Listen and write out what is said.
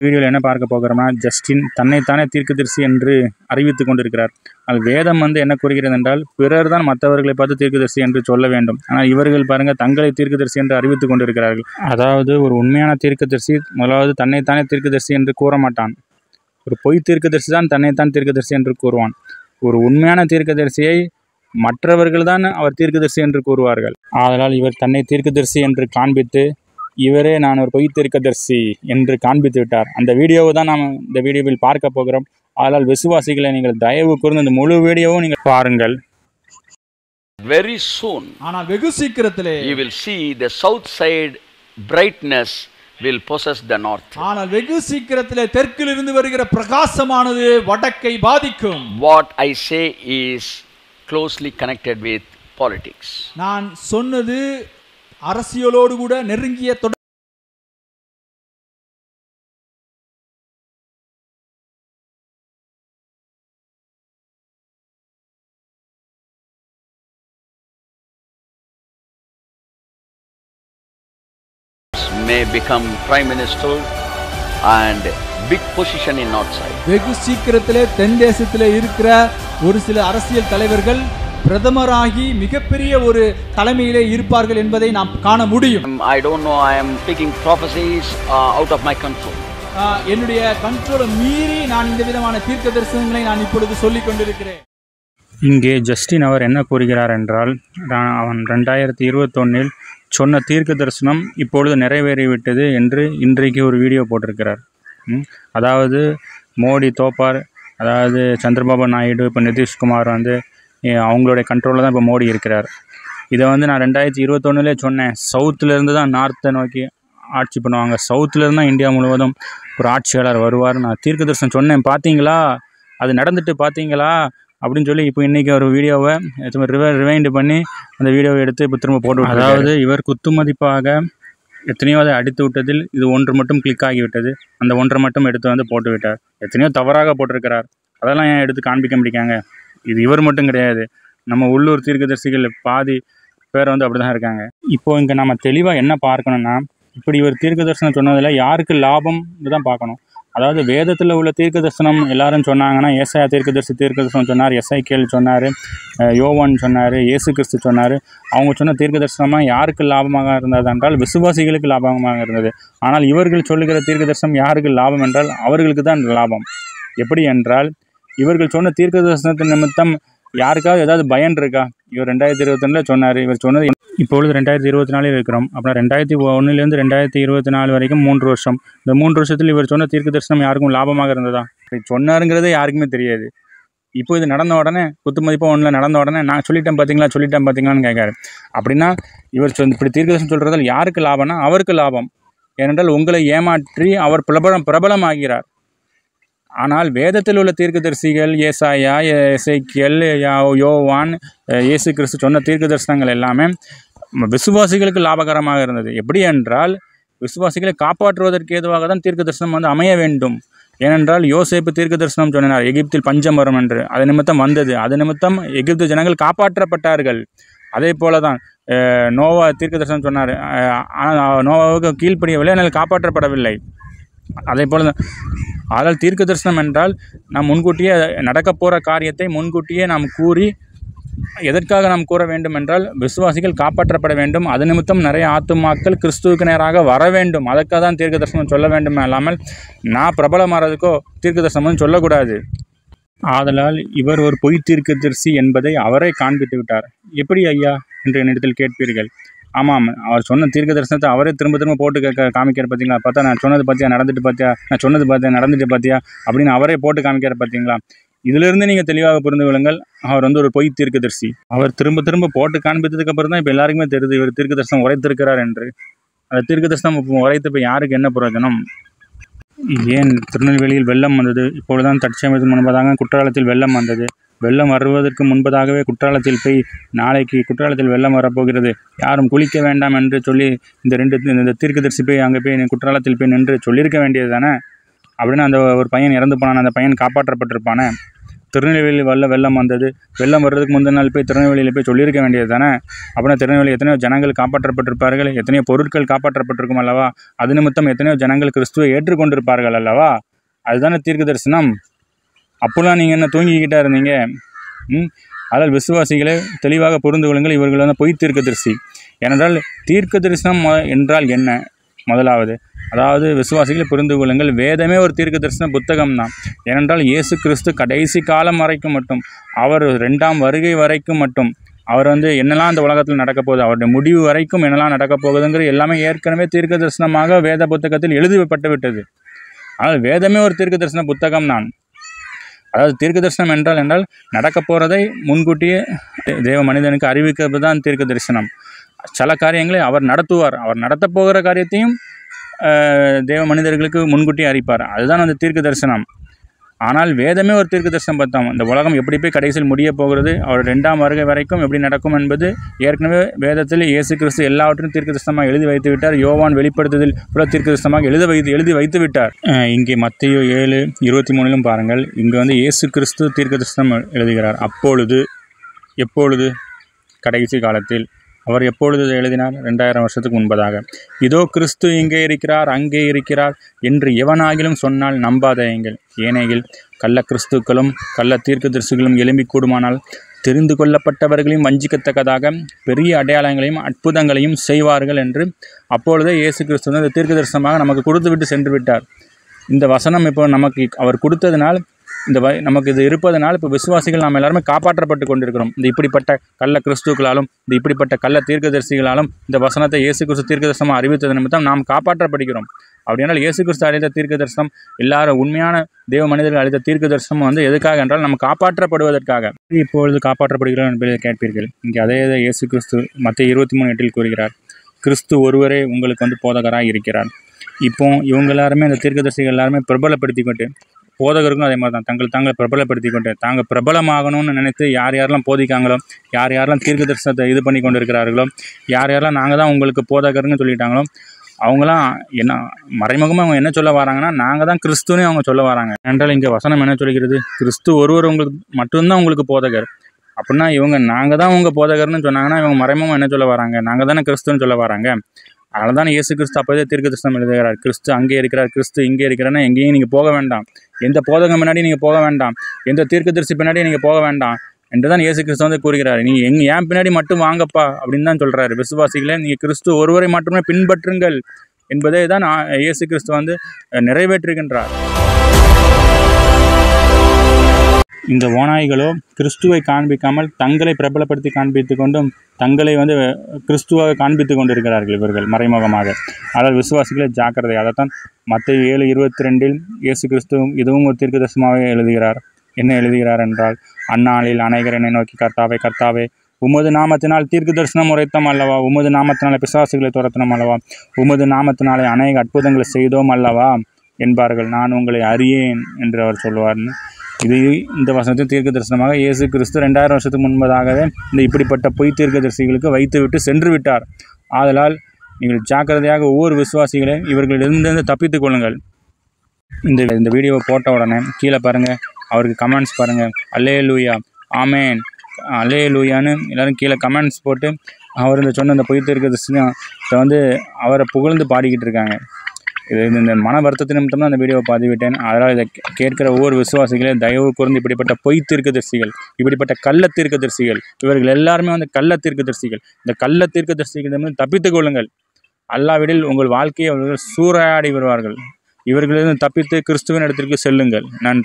வீடியோவில் என்ன பார்க்க போகிறோம்னா, ஜஸ்டின் தன்னைத்தானே தீர்க்கதரிசி என்று அறிவித்துக் கொண்டிருக்கிறார். அது வேதம் என்ன கூறுகிறது என்றால், பிறர் தான் மற்றவர்களை பார்த்து தீர்க்கதரிசி என்று சொல்ல வேண்டும். ஆனால் இவர்கள் பாருங்கள், தங்களை தீர்க்கதரிசி என்று அறிவித்துக் கொண்டிருக்கிறார்கள். அதாவது ஒரு உண்மையான தீர்க்கதரிசி முதலாவது தன்னைத்தானே தீர்க்கதரிசி என்று கூற மாட்டான். ஒரு பொய் தீர்க்கதரிசி தான் தன்னைத்தான் தீர்க்கதரிசி என்று கூறுவான். ஒரு உண்மையான தீர்க்கதரிசியை மற்றவர்கள் தான் அவர் தீர்க்கதரிசி என்று கூறுவார்கள். ஆதலால் இவர் தன்னை தீர்க்கதரிசி என்று காண்பித்து, இவரே நான் ஒரு பொய் தீர்க்கதரிசி என்று காண்பித்து விட்டார். அந்த வீடியோவை தான் நாம் இந்த வீடியோவில் பார்க்க போகிறோம். ஆதலால் விசுவாசிகளை நீங்கள் தயவு கூர்ந்து இந்த முழு வீடியோவும் நீங்கள் பாருங்கள். Very soon, ஆனால் வெகு சீக்கிரத்திலே you will see the south side brightness will possess the north. ஆனால் வெகு சீக்கிரத்திலே தெற்கிலிருந்து வருகிற பிரகாசமானது வடக்கை பாதிக்கும். What I say is closely connected with politics. நான் சொன்னது அரசியலோடு கூட நெருங்கிய May become prime minister and big position in north side. வெகு சீக்கிரத்திலே தென் தேசத்திலே இருக்கிற ஒரு சில அரசியல் தலைவர்கள் பிரதமராகி மிகப்பெரிய ஒரு தலைமையிலே இருப்பார்கள் என்பதை நாம் காண முடியும். I don't know, I am taking prophecies out of my control. என்னுடைய கண்ட்ரோலை மீறி நான் இந்த விதமான தீர்க்க தரிசனங்களை நான் இப்பொழுது சொல்லிக் கொண்டிருக்கிறேன். இங்கே ஜஸ்டின் அவர் என்ன கூறுகிறார் என்றால், அவன் 2021 சொன்ன தீர்க்க தரிசனம் இப்பொழுது நிறைவேறிவிட்டது என்று இன்றைக்கு ஒரு வீடியோ போட்டிருக்கிறார். அதாவது மோடி தோப்பார், அதாவது சந்திரபாபு நாயுடு, இப்போ நிதிஷ்குமார் அவங்களுடைய கண்ட்ரோலில் தான் இப்போ மோடி இருக்கிறார். இதை நான் 2021 சொன்னேன். சவுத்துலேருந்து தான் நார்த்தை நோக்கி ஆட்சி பண்ணுவாங்க, சவுத்துலேருந்து தான் இந்தியா முழுவதும் ஒரு ஆட்சியாளர் வருவார். நான் தீர்க்க தரிசனம் சொன்னேன், பார்த்தீங்களா, அது நடந்துட்டு பார்த்தீங்களா அப்படின்னு சொல்லி இப்போ இன்றைக்கி ஒரு வீடியோவை ரிவைண்ட் பண்ணி அந்த வீடியோவை எடுத்து இப்போ திரும்ப போட்டு. அதாவது இவர் குத்துமதிப்பாக எத்தனையோ அதை அடித்து விட்டதில் இது ஒன்று மட்டும் கிளிக் ஆகிவிட்டது. அந்த ஒன்றை மட்டும் எடுத்து போட்டு விட்டார். எத்தனையோ தவறாக போட்டிருக்கிறார். அதெல்லாம் ஏன் எடுத்து காண்பிக்க முடியாங்க? இது இவர் மட்டும் கிடையாது, நம்ம உள்ளூர் தீர்க்கதரிசிகள் பாதி பேர் அப்படி தான் இருக்காங்க. இப்போது இங்கே நம்ம தெளிவாக என்ன பார்க்கணுன்னா, இப்படி இவர் தீர்க்க தரிசனம் சொன்னதில் யாருக்கு லாபம்னு தான் பார்க்கணும். அதாவது வேதத்தில் உள்ள தீர்க்க தரிசனம் எல்லாரும் சொன்னாங்கன்னா, ஏசாயா தீர்க்க தரிசனம் சொன்னார், எசேக்கியேல் சொன்னார், யோவான் சொன்னார், இயேசு கிறிஸ்து சொன்னார். அவங்க சொன்ன தீர்க்க தரிசனமாக யாருக்கு லாபமாக இருந்தது என்றால் விசுவாசிகளுக்கு லாபமாக இருந்தது. ஆனால் இவர்கள் சொல்லுகிற தீர்க்க தரிசனம் யாருக்கு லாபம் என்றால் அவர்களுக்கு தான் லாபம். எப்படி என்றால், இவர்கள் சொன்ன தீர்க்க தரிசனத்தின் நிமித்தம் யாருக்காவது ஏதாவது பயன் இருக்கா? இவர் 2021 சொன்னார். இவர் சொன்னது இப்பொழுது 2024 இருக்கிறோம். அப்புறம் 2001 2024 வரைக்கும் 3 வருஷம். இந்த 3 வருஷத்தில் இவர் சொன்ன தீர்க்க தரிசனம் யாருக்கும் லாபமாக இருந்ததா? சொன்னாருங்கிறதே யாருக்குமே தெரியாது. இப்போ இது நடந்த உடனே குத்துமதிப்பாக ஒன்றில் நடந்த உடனே நான் சொல்லிட்டேன் பார்த்தீங்களான்னு கேட்காரு. அப்படின்னா இவர் இப்படி தீர்க்க தரிசனம் சொல்கிறதால் யாருக்கு லாபம்னா அவருக்கு லாபம். ஏனென்றால் உங்களை ஏமாற்றி அவர் பிரபலமாகிறார். ஆனால் வேதத்தில் உள்ள தீர்க்கதரிசிகள் ஏசாயா, எசேக்கியேல், யோவான், இயேசு கிறிஸ்து சொன்ன தீர்க்க தரிசனங்கள் எல்லாமே விசுவாசிகளுக்கு லாபகரமாக இருந்தது. எப்படி என்றால் விசுவாசிகளை காப்பாற்றுவதற்கு ஏதுவாக தான் தீர்க்க தரிசனம் அமைய வேண்டும். ஏனென்றால் யோசேப்பு தீர்க்க தரிசனம் சொன்னார், எகிப்தில் பஞ்சம் வரும் என்று. அது நிமித்தம் வந்தது. அது நிமித்தம் எகிப்து ஜனங்கள் காப்பாற்றப்பட்டார்கள். அதே போல தான் நோவா தீர்க்க தரிசனம் சொன்னார். ஆனால் நோவாவுக்கு கீழ்ப்படியவில்லை, ஆனால் காப்பாற்றப்படவில்லை. அதே போல தான். ஆனால் தீர்க்க தரிசனம் என்றால் நாம் முன்கூட்டியே நடக்கப் போகிற காரியத்தை முன்கூட்டியே நாம் கூறி, எதற்காக நாம் கூற வேண்டும் என்றால் விசுவாசிகள் காப்பாற்றப்பட வேண்டும். அது நிமித்தம் நிறைய ஆத்துமாக்கள் கிறிஸ்துவுக்கு நேராக வர வேண்டும். அதற்காக தான் தீர்க்க தரிசனம் சொல்ல வேண்டும். இல்லாமல் நான் பிரபலமாகிறதுக்கோ தீர்க்க தரிசனம் சொல்லக்கூடாது. ஆதலால் இவர் ஒரு பொய் தீர்க்கதரிசி என்பதை அவரே காண்பித்து விட்டார். எப்படி ஐயா என்று என்னிடத்தில் கேட்பீர்கள். ஆமாம், அவர் சொன்ன தீர்க்க தரிசனத்தை அவரே திரும்ப போட்டு காமிக்கிற பார்த்தீங்களா? பார்த்தா நான் சொன்னது பார்த்தியா, நடந்துட்டு பார்த்தியா, நான் சொன்னது பார்த்தியா, நடந்துட்டு பார்த்தியா அப்படின்னு அவரே போட்டு காமிக்கிற பார்த்தீங்களா? இதிலிருந்து நீங்கள் தெளிவாக புரிந்து கொள்ளுங்கள், அவர் ஒரு பொய் தீர்க்கதரிசி. அவர் திரும்ப போட்டு காண்பித்ததுக்கு அப்புறம் தான் இப்போ எல்லாருக்குமே தெரியுது இவர் தீர்க்க தரிசனம் உரைத்திருக்கிறார் என்று. அந்த தீர்க்க தரிசனம் உரைத்து இப்போ யாருக்கு என்ன பிரயோஜனம்? ஏன் திருநெல்வேலியில் வெள்ளம் வந்தது? இப்பொழுதுதான் தற்சமயத்துக்கு முன்பதாக குற்றாலத்தில் வெள்ளம் வந்தது. வெள்ளம் வருவதற்கு முன்பதாகவே குற்றாலத்தில் போய் நாளைக்கு குற்றாலத்தில் வெள்ளம் வரப்போகிறது, யாரும் குளிக்க வேண்டாம் என்று சொல்லி இந்த தீர்க்கதரிசி போய் அங்கே போய் குற்றாலத்தில் போய் நின்று சொல்லியிருக்க வேண்டியது தானே? அப்படின்னு அந்த ஒரு பையன் இறந்து போனான். அந்த பையன் காப்பாற்றப்பட்டிருப்பானே. திருநெல்வேலி வெள்ளம் வந்தது, வெள்ளம் வர்றதுக்கு முந்தின நாள் போய் திருநெல்வேலியில் போய் சொல்லியிருக்க வேண்டியது தானே. அப்படின்னா திருநெல்வேலி எத்தனையோ ஜனங்கள் காப்பாற்றப்பட்டிருப்பார்கள், எத்தனையோ பொருட்கள் காப்பாற்றப்பட்டிருக்கும் அல்லவா. அது நிமித்தம் எத்தனையோ ஜனங்கள் கிறிஸ்துவை ஏற்றுக்கொண்டிருப்பார்கள் அல்லவா. அதுதானே தீர்க்க தரிசனம். அப்போலாம் நீங்கள் என்ன தூங்கிக்கிட்டா இருந்தீங்க? அதால் விசுவாசிகளை தெளிவாக புரிந்து கொள்ளுங்கள், இவர்கள் வந்து பொய் தீர்க்கதரிசி. ஏனென்றால் தீர்க்க தரிசனம் என்றால் என்ன? முதலாவது அதாவது விசுவாசிகளை புரிந்து கொள்ளுங்கள், வேதமே ஒரு தீர்க்க தரிசன புத்தகம் தான். ஏனென்றால் இயேசு கிறிஸ்து கடைசி காலம் வரைக்கும் மட்டும், அவர் 2ஆம் வருகை வரைக்கும் மட்டும், அவர் வந்து என்னெல்லாம் அந்த உலகத்தில் நடக்க போகுது, அவருடைய முடிவு வரைக்கும் என்னெல்லாம் நடக்கப் போகுதுங்கிற எல்லாமே ஏற்கனவே தீர்க்க தரிசனமாக வேத புத்தகத்தில் எழுதப்பட்டு விட்டது. ஆனால் வேதமே ஒரு தீர்க்க தரிசன புத்தகம் தான். அதாவது தீர்க்க தரிசனம் என்றால் நடக்க போகிறதை முன்கூட்டியே தேவ மனிதனுக்கு அறிவிக்கிறது தான் தீர்க்க தரிசனம். சில காரியங்களை அவர் நடத்துவார், அவர் நடத்தப் போகிற காரியத்தையும் தேவ மனிதர்களுக்கு முன்கூட்டியே அறிப்பார். அதுதான் அந்த தீர்க்க தரிசனம். ஆனால் வேதமே ஒரு தீர்க்க தரிசனம் பார்த்தோம். இந்த உலகம் எப்படி போய் கடைசியில் முடிய போகிறது, அவர் 2ஆம் வருகை வரைக்கும் எப்படி நடக்கும் என்பது ஏற்கனவே வேதத்தில் இயேசு கிறிஸ்து எல்லாவற்றையும் தீர்க்க தரிசனமாக எழுதி வைத்து விட்டார். யோவான் வெளிப்படுத்துதல் கூட தீர்க்க தரிசனமாக எழுதி வைத்து விட்டார். இங்கே மத்தேயு 7:23 பாருங்கள். இங்கே வந்து இயேசு கிறிஸ்து தீர்க்க தரிசனம் எழுதுகிறார். அப்பொழுது, எப்பொழுது? கடைசி காலத்தில். அவர் எப்பொழுது எழுதினார்? 2000 வருஷத்துக்கு முன்பதாக. இதோ கிறிஸ்து இங்கே இருக்கிறார், அங்கே இருக்கிறார் என்று எவனாகிலும் சொன்னால் நம்பாதீங்கள். ஏனெனில் கள்ள கிறிஸ்துக்களும் கள்ள தீர்க்கதரிசிகளும் எழும்பி கூடுமானால் தெரிந்து கொள்ளப்பட்டவர்களையும் வஞ்சிக்கத்தக்கதாக பெரிய அடையாளங்களையும் அற்புதங்களையும் செய்வார்கள் என்று அப்பொழுதே இயேசு கிறிஸ்து இந்த தீர்க்க தரிசனமாக நமக்கு கொடுத்து விட்டு சென்று விட்டார். இந்த வசனம் இப்போ நமக்கு அவர் கொடுத்ததினால், நமக்கு இது இருப்பதனால் இப்போ விசுவாசிகள் நாம் எல்லாருமே காப்பாற்றப்பட்டு கொண்டிருக்கிறோம். இந்த இப்படிப்பட்ட கள்ள கிறிஸ்துக்களாலும் இந்த இப்படிப்பட்ட கள்ள தீர்க்கதரிசிகளாலும் இந்த வசனத்தை இயேசு கிறிஸ்து தீர்க்க தரிசனமாக அறிவித்தது நிமித்தம் நாம் காப்பாற்றப்படுகிறோம். அப்படியானால் இயேசு கிறிஸ்து அளித்த தீர்க்க தரிசனம், எல்லாரும் உண்மையான தேவ மனிதர்கள் அளித்த தீர்க்க தரிசனம் வந்து எதுக்காக என்றால் நம்ம காப்பாற்றப்படுவதற்காக. இப்பொழுது காப்பாற்றப்படுகிறோம் என்பதை கேட்பீர்கள். இங்கே அதே இயேசு கிறிஸ்து மத்தேயு 23:8 கூறுகிறார், கிறிஸ்து ஒருவரே உங்களுக்கு வந்து போதகராக இருக்கிறார். இப்போ இவங்க எல்லாருமே இந்த தீர்க்கதரிசிகள் எல்லாருமே பிரபலப்படுத்திக்கிட்டு, போதகருக்கும் அதே மாதிரி தான் தாங்களை பிரபலப்படுத்தி கொண்டு தாங்கள் பிரபலமாகணும்னு நினைத்து யார் யாரெல்லாம் போதிக்காங்களோ, யார் யாரெல்லாம் தீர்க்க தரிசனத்தை இது பண்ணி கொண்டு இருக்கிறார்களோ, யார் யாரெல்லாம் நாங்கள் தான் உங்களுக்கு போதகர்னு சொல்லிட்டாங்களோ, அவங்களாம் என்ன மறைமுகமாக அவங்க என்ன சொல்ல வராங்கன்னா, நாங்கள் தான் கிறிஸ்துன்னு அவங்க சொல்ல வராங்க. என்றால் இங்கே வசனம் என்ன சொல்கிறது? கிறிஸ்து ஒருவர் உங்களுக்கு மட்டும்தான் உங்களுக்கு போதகர். அப்படின்னா இவங்க நாங்கள் தான் உங்கள் போதகர்னு சொன்னாங்கன்னா, இவங்க மறைமுகமாக என்ன சொல்ல வராங்க? நாங்கள் தானே கிறிஸ்துன்னு சொல்ல வராங்க. அதனால தான் இயேசு கிறிஸ்து அப்போதே தீர்க்க தரிசனம் எழுதுகிறார். கிறிஸ்து அங்கே இருக்கிறார், கிறிஸ்து இங்கே இருக்கிறான்னா எங்கேயும் நீங்கள் போக வேண்டாம், எந்த போதகம் பின்னாடி நீங்கள் போக வேண்டாம், எந்த தீர்க்கதரிசி பின்னாடி நீங்கள் போக வேண்டாம் என்று தான் இயேசு கிறிஸ்து வந்து கூறுகிறார். நீங்கள் என் பின்னாடி மட்டும் வாங்கப்பா அப்படின்னு தான் சொல்கிறாரு. விசுவாசிகளே, நீங்கள் கிறிஸ்து ஒருவரை மட்டுமே பின்பற்றுங்கள் என்பதை தான் இயேசு கிறிஸ்து வந்து நிறைவேற்றுகின்றார். இந்த ஓநாய்களோ கிறிஸ்துவை காண்பிக்காமல் தங்களை பிரபலப்படுத்தி காண்பித்து கொண்டும் தங்களை வந்து கிறிஸ்துவாக காண்பித்து கொண்டிருக்கிறார்கள் இவர்கள் மறைமுகமாக. அதாவது விசுவாசிகளை ஜாக்கிரதை. அதைத்தான் மத்தேயு 7:22 இயேசு கிறிஸ்து இதுவும் ஒரு தீர்க்கதரிசனமாகவே எழுதுகிறார். என்ன எழுதுகிறார் என்றால், அந்நாளில் அநேகர் என்னை நோக்கி, கர்த்தாவே கர்த்தாவே, உமது நாமத்தினால் தீர்க்க தரிசனம் உரைத்தோம் அல்லவா, உமது நாமத்தினாலே பிசாசுகளை துரத்தினோம் அல்லவா, உமது நாமத்தினாலே அநேக அற்புதங்களை செய்தோம் அல்லவா என்பார்கள். நான் உங்களை அறியேன் என்று அவர் சொல்லுவார்னு. இந்த வசனத்தின் தீர்க்க தரிசனமாக இயேசு கிறிஸ்து 2000 வருஷத்துக்கு முன்பதாகவே இந்த இப்படிப்பட்ட பொய் தீர்க்கதரிசிகளுக்கு வைத்துவிட்டு சென்று விட்டார். ஆதலால் நீங்கள் ஜாக்கிரதையாக ஒவ்வொரு விசுவாசிகளையும் இவர்களிடமிருந்து தப்பித்துக் கொள்ளுங்கள். இந்த வீடியோவை போட்ட உடனே கீழே பாருங்கள், அவருக்கு கமெண்ட்ஸ் பாருங்கள், அல்லேலூயா, ஆமேன், அல்லேலூயான்னு எல்லோரும் கீழே கமெண்ட்ஸ் போட்டு அவர் இந்த சொன்ன இந்த பொய் தீர்க்கதரிசியை வந்து அவரை புகழ்ந்து பாடிக்கிட்டு இருக்காங்க. இந்த மன வருத்தத்தின் நிமித்தம் தான் அந்த வீடியோவை பதிவிட்டேன். அதனால் இதை கேட்கிற ஒவ்வொரு விசுவாசிகளே தயவு கூர்ந்து இப்படிப்பட்ட பொய் தீர்க்கதரிசிகள், இப்படிப்பட்ட கள்ள தீர்க்கதரிசிகள், இவர்கள் எல்லாருமே வந்து கள்ள தீர்க்கதரிசிகள். இந்த கள்ள தீர்க்கதரிசிகளிடமிருந்து தப்பித்துக் கொள்ளுங்கள். அல்லாவிடில் உங்கள் வாழ்க்கையை அவர்கள் சூறையாடி வருவார்கள். இவர்களிலிருந்து தப்பித்து கிறிஸ்துவின் இடத்திற்கு செல்லுங்கள். நன்றி.